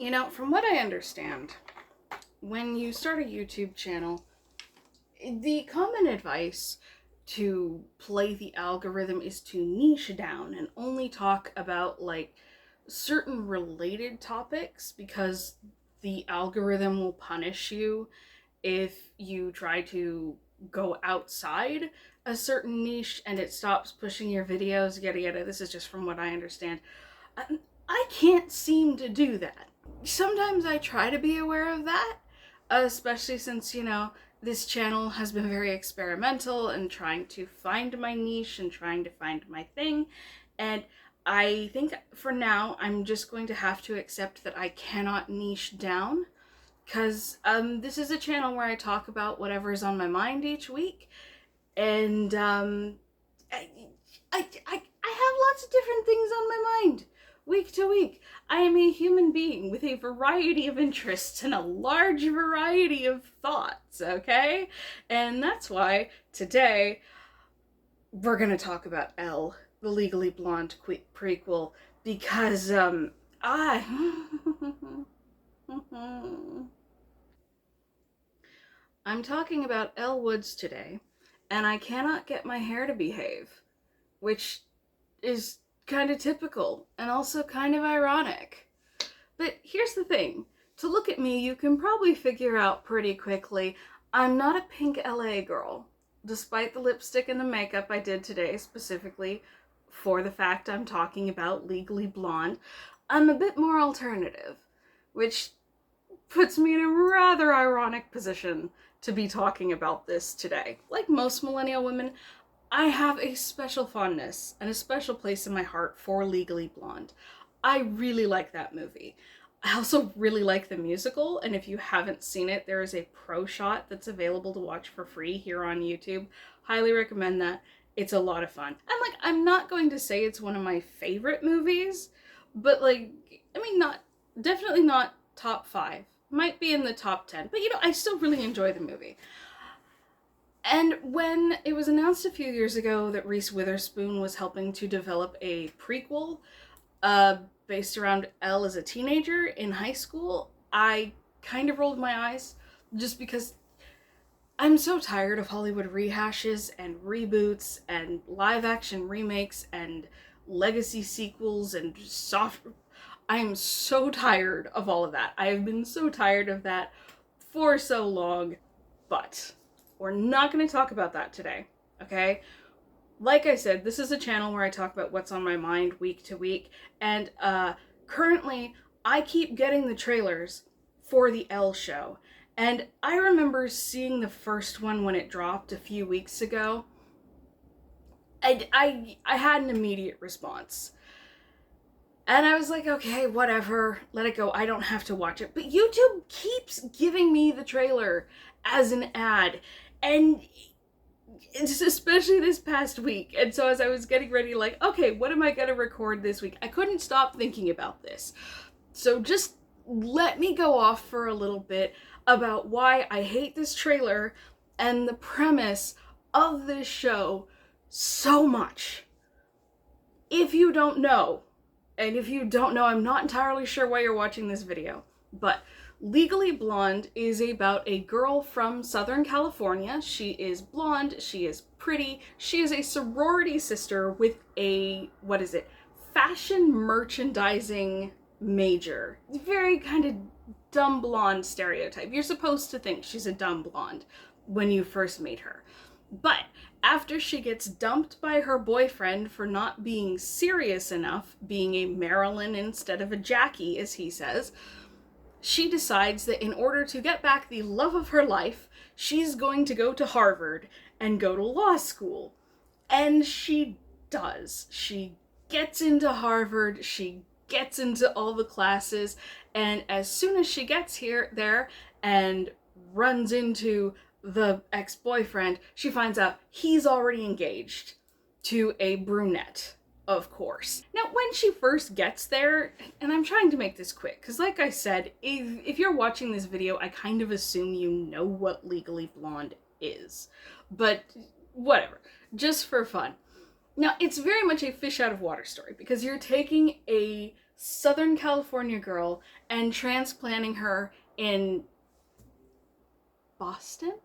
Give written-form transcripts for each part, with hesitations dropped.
You know, from what I understand, when you start a YouTube channel, the common advice to play the algorithm is to niche down and only talk about like certain related topics because the algorithm will punish you if you try to go outside a certain niche and it stops pushing your videos, yada yada. This is just from what I understand. I can't seem to do that. Sometimes I try to be aware of that, especially since, this channel has been very experimental and trying to find my niche and trying to find my thing. And I think for now, I'm just going to have to accept that I cannot niche down because this is a channel where I talk about whatever's on my mind each week. And I have lots of different things on my mind week to week. I am a human being with a variety of interests and a large variety of thoughts, okay? And that's why today we're gonna talk about Elle, the Legally Blonde prequel, because, I'm talking about Elle Woods today, and I cannot get my hair to behave, which is kind of typical and also kind of ironic. But here's the thing. To look at me, you can probably figure out pretty quickly I'm not a pink LA girl, despite the lipstick and the makeup I did today specifically for the fact I'm talking about Legally Blonde. I'm a bit more alternative, which puts me in a rather ironic position to be talking about this today. Like most millennial women, I have a special fondness and a special place in my heart for Legally Blonde. I really like that movie. I also really like the musical, and if you haven't seen it, there is a pro shot that's available to watch for free here on YouTube. Highly recommend that. It's a lot of fun. And I'm not going to say it's one of my favorite movies, but definitely not top 5. Might be in the top 10, but I still really enjoy the movie. And when it was announced a few years ago that Reese Witherspoon was helping to develop a prequel based around Elle as a teenager in high school, I kind of rolled my eyes just because I'm so tired of Hollywood rehashes and reboots and live action remakes and legacy sequels and I am so tired of all of that. I have been so tired of that for so long, but we're not going to talk about that today, okay? Like I said, this is a channel where I talk about what's on my mind week to week, and currently I keep getting the trailers for the Elle show, and I remember seeing the first one when it dropped a few weeks ago. I had an immediate response. And I was like, okay, whatever, let it go. I don't have to watch it. But YouTube keeps giving me the trailer as an ad. And it's especially this past week. And so as I was getting ready, okay, what am I going to record this week? I couldn't stop thinking about this. So just let me go off for a little bit about why I hate this trailer and the premise of this show so much. If you don't know, and if you don't know, I'm not entirely sure why you're watching this video, but Legally Blonde is about a girl from Southern California. She is blonde, she is pretty, she is a sorority sister with a, fashion merchandising major. Very kind of dumb blonde stereotype. You're supposed to think she's a dumb blonde when you first meet her. But after she gets dumped by her boyfriend for not being serious enough, being a Marilyn instead of a Jackie, as he says, she decides that in order to get back the love of her life, she's going to go to Harvard and go to law school. And she does. She gets into Harvard, she gets into all the classes, and as soon as she gets there and runs into the ex-boyfriend, she finds out he's already engaged to a brunette, of course. Now, when she first gets there, and I'm trying to make this quick, because like I said, if you're watching this video, I kind of assume you know what Legally Blonde is. But whatever, just for fun. Now, it's very much a fish out of water story, because you're taking a Southern California girl and transplanting her in Boston?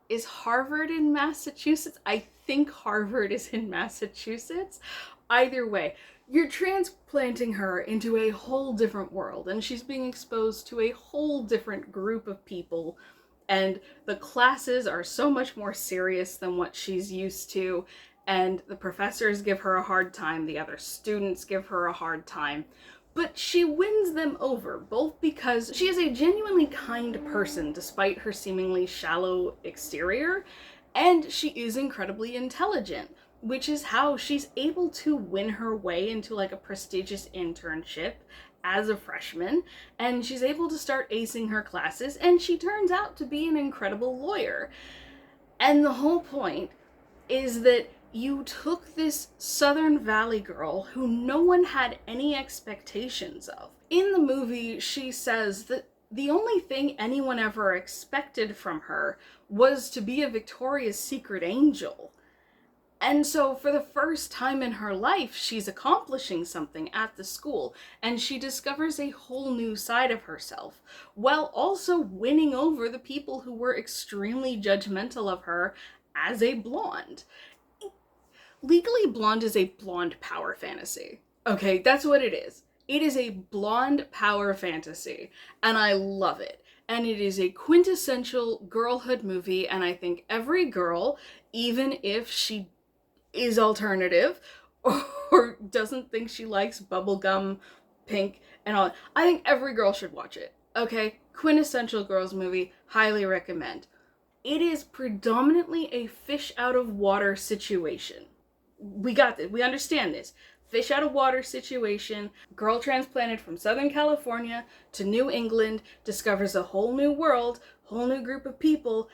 Is Harvard in Massachusetts? I think Harvard is in Massachusetts. Either way, you're transplanting her into a whole different world, and she's being exposed to a whole different group of people, and the classes are so much more serious than what she's used to, and the professors give her a hard time, the other students give her a hard time. But she wins them over, both because she is a genuinely kind person despite her seemingly shallow exterior, and she is incredibly intelligent, which is how she's able to win her way into like a prestigious internship as a freshman, and she's able to start acing her classes, and she turns out to be an incredible lawyer. And the whole point is that you took this Southern Valley girl who no one had any expectations of. In the movie, she says that the only thing anyone ever expected from her was to be a Victoria's Secret angel. And so for the first time in her life, she's accomplishing something at the school, and she discovers a whole new side of herself, while also winning over the people who were extremely judgmental of her as a blonde. Legally Blonde is a blonde power fantasy. Okay, that's what it is. It is a blonde power fantasy, and I love it. And it is a quintessential girlhood movie, and I think every girl, even if she is alternative or doesn't think she likes bubblegum pink and all, I think every girl should watch it. Okay, quintessential girls movie, highly recommend. It is predominantly a fish out of water situation. We got this. We understand this. Fish out of water situation. Girl transplanted from Southern California to New England, discovers a whole new world, whole new group of people,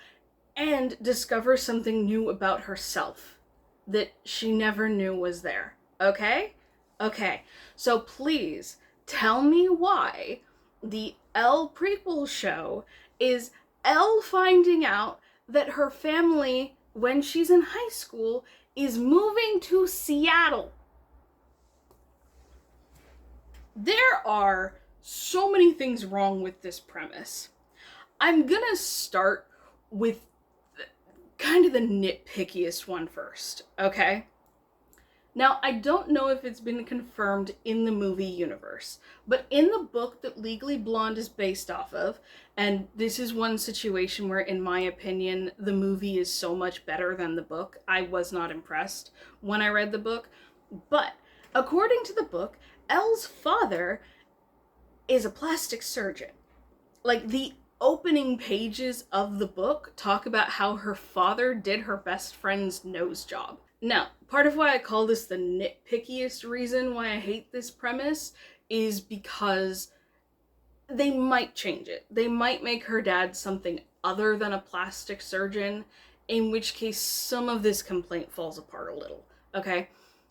and discovers something new about herself that she never knew was there. Okay? Okay. So please tell me why the Elle prequel show is Elle finding out that her family, when she's in high school, is moving to Seattle. There are so many things wrong with this premise. I'm gonna start with kind of the nitpickiest one first, okay? Now, I don't know if it's been confirmed in the movie universe, but in the book that Legally Blonde is based off of, and this is one situation where, in my opinion, the movie is so much better than the book. I was not impressed when I read the book, but according to the book, Elle's father is a plastic surgeon. Like, the opening pages of the book talk about how her father did her best friend's nose job. Now, part of why I call this the nitpickiest reason why I hate this premise is because they might change it. They might make her dad something other than a plastic surgeon, in which case some of this complaint falls apart a little, okay?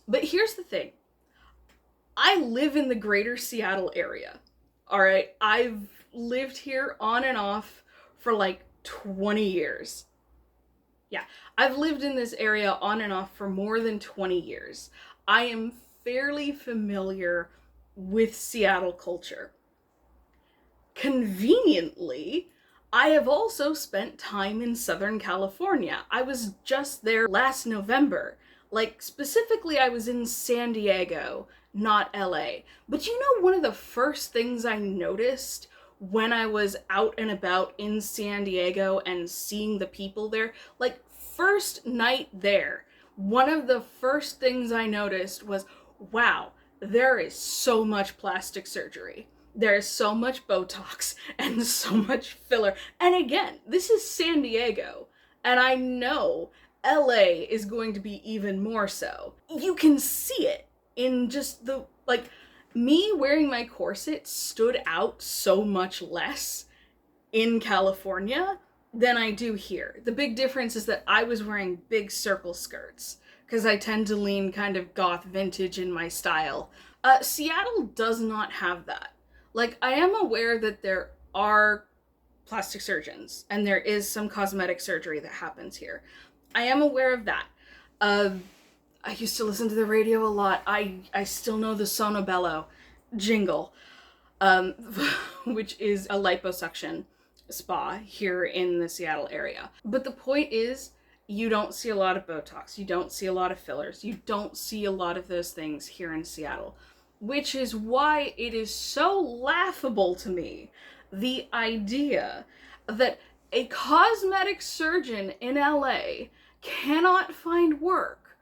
But here's the thing. I live in the greater Seattle area, all right? I've lived here on and off for like 20 years. Yeah, I've lived in this area on and off for more than 20 years. I am fairly familiar with Seattle culture. Conveniently, I have also spent time in Southern California. I was just there last November. Like, specifically, I was in San Diego, not LA. But you know, one of the first things I noticed when I was out and about in San Diego and seeing the people there, like, first night there, one of the first things I noticed was, wow, there is so much plastic surgery. There is so much Botox and so much filler. And again, this is San Diego, and I know LA is going to be even more so. You can see it in just the, like, me wearing my corset stood out so much less in California than I do here. The big difference is that I was wearing big circle skirts because I tend to lean kind of goth vintage in my style. Seattle does not have that. Like, I am aware that there are plastic surgeons and there is some cosmetic surgery that happens here. I am aware of that. I used to listen to the radio a lot. I still know the Sonobello. Jingle, which is a liposuction spa here in the Seattle area. But the point is, you don't see a lot of Botox, you don't see a lot of fillers, you don't see a lot of those things here in Seattle, which is why it is so laughable to me, the idea that a cosmetic surgeon in LA cannot find work.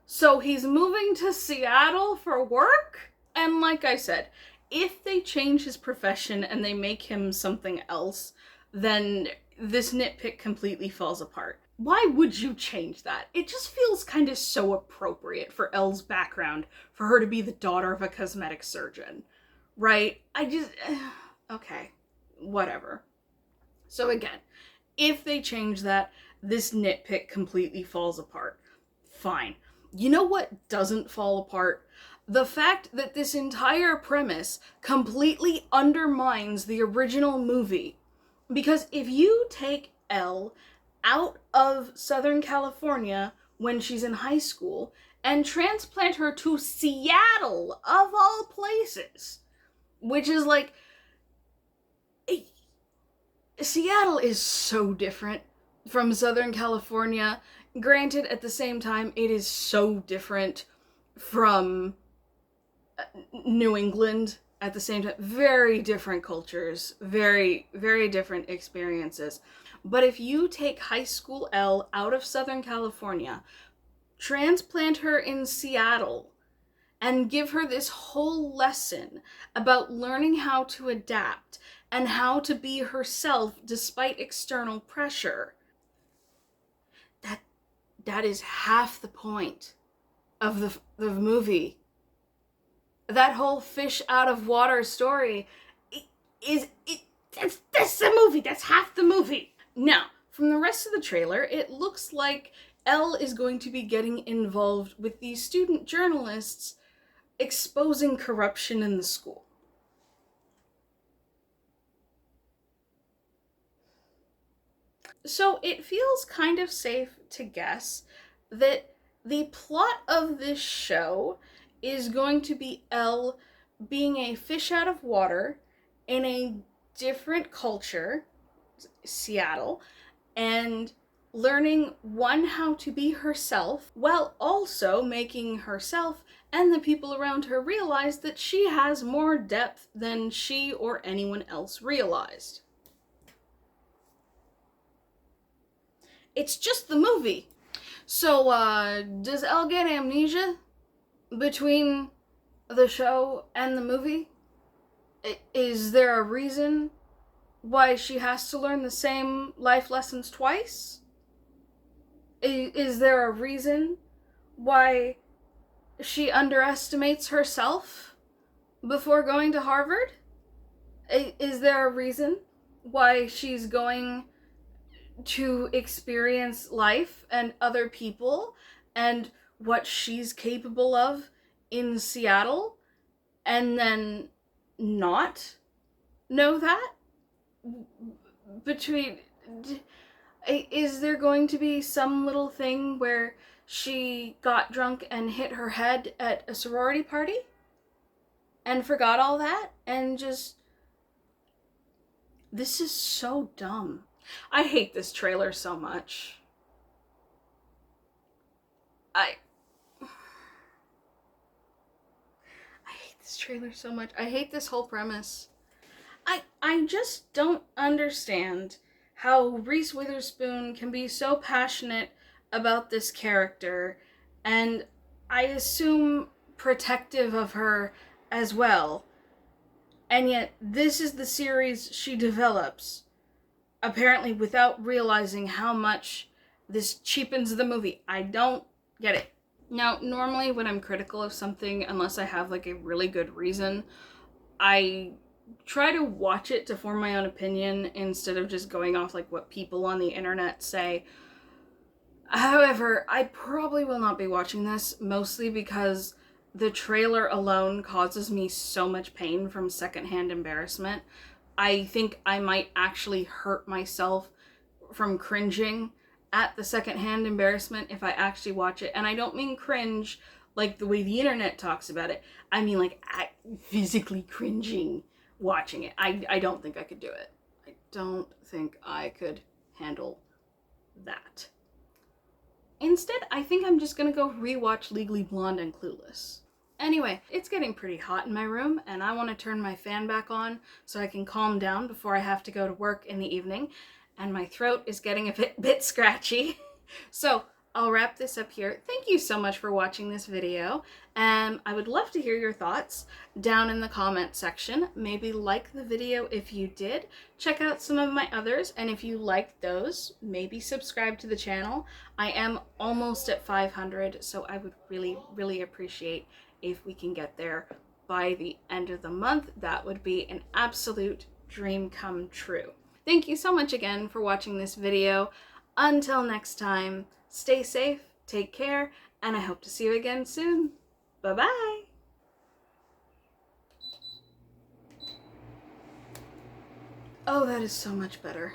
So he's moving to Seattle for work? And like I said, if they change his profession and they make him something else, then this nitpick completely falls apart. Why would you change that? It just feels kind of so appropriate for Elle's background for her to be the daughter of a cosmetic surgeon, right? Okay, whatever. So again, if they change that, this nitpick completely falls apart. Fine. You know what doesn't fall apart? The fact that this entire premise completely undermines the original movie. Because if you take Elle out of Southern California when she's in high school and transplant her to Seattle, of all places, which is like... Seattle is so different from Southern California. Granted, at the same time, it is so different from New England at the same time. Very different cultures, very, very different experiences. But if you take high school Elle out of Southern California, transplant her in Seattle, and give her this whole lesson about learning how to adapt and how to be herself despite external pressure, that is half the point of the movie. That whole fish out of water story that's the movie. That's half the movie. Now, from the rest of the trailer, it looks like Elle is going to be getting involved with these student journalists exposing corruption in the school. So it feels kind of safe to guess that the plot of this show is going to be Elle being a fish out of water in a different culture, Seattle, and learning, one, how to be herself, while also making herself and the people around her realize that she has more depth than she or anyone else realized. It's just the movie. So, does Elle get amnesia between the show and the movie? Is there a reason why she has to learn the same life lessons twice? Is there a reason why she underestimates herself before going to Harvard? Is there a reason why she's going to experience life and other people and what she's capable of in Seattle and then not know that? Is there going to be some little thing where she got drunk and hit her head at a sorority party and forgot all that and just... This is so dumb. I hate this trailer so much. I hate this trailer so much. I hate this whole premise. I just don't understand how Reese Witherspoon can be so passionate about this character, and I assume protective of her as well. And yet, this is the series she develops, apparently without realizing how much this cheapens the movie. I don't get it. Now, normally when I'm critical of something, unless I have like a really good reason, I try to watch it to form my own opinion instead of just going off like what people on the internet say. However, I probably will not be watching this, mostly because the trailer alone causes me so much pain from secondhand embarrassment. I think I might actually hurt myself from cringing at the secondhand embarrassment if I actually watch it. And I don't mean cringe like the way the internet talks about it. I mean like physically cringing watching it. I don't think I could do it. I don't think I could handle that. Instead, I think I'm just gonna go rewatch Legally Blonde and Clueless. Anyway, it's getting pretty hot in my room, and I want to turn my fan back on so I can calm down before I have to go to work in the evening, and my throat is getting a bit scratchy. So I'll wrap this up here. Thank you so much for watching this video, and I would love to hear your thoughts down in the comment section. Maybe like the video if you did. Check out some of my others, and if you liked those, maybe subscribe to the channel. I am almost at 500, so I would really appreciate if we can get there by the end of the month. That would be an absolute dream come true. Thank you so much again for watching this video. Until next time, stay safe, take care, and I hope to see you again soon. Bye-bye! Oh, that is so much better.